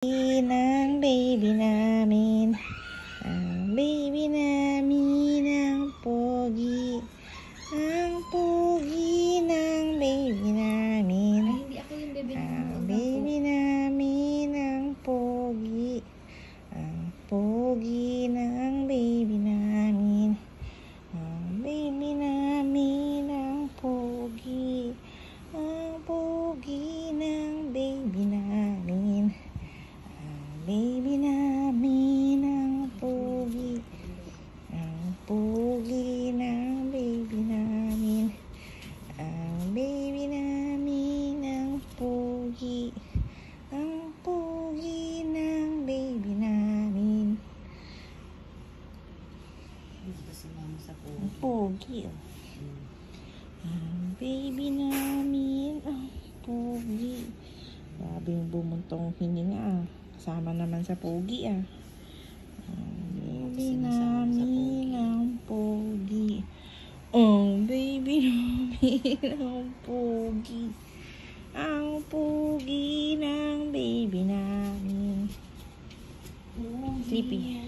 Ng baby namin, ang baby namin ang pogi, ang pogi ng baby namin. Ay, hindi ako yung baby namin. Ang baby namin ang pogi, ang pogi ng baby namin, ang baby namin ang pogi, ang pogi ng baby namin. Baby namin ang pogi, ang pogi ng baby namin, ang baby namin ang pogi, ang pogi ng baby namin. Dito si mama sa pogi. Ang pogi, oh. Ang baby namin ang pogi. Grabe yung bumuntong hininga, ah. Kasama naman sa pogi, ah. Baby namin ang pogi. Ang baby namin ang pogi. Ang pogi ng baby namin. Sleepy.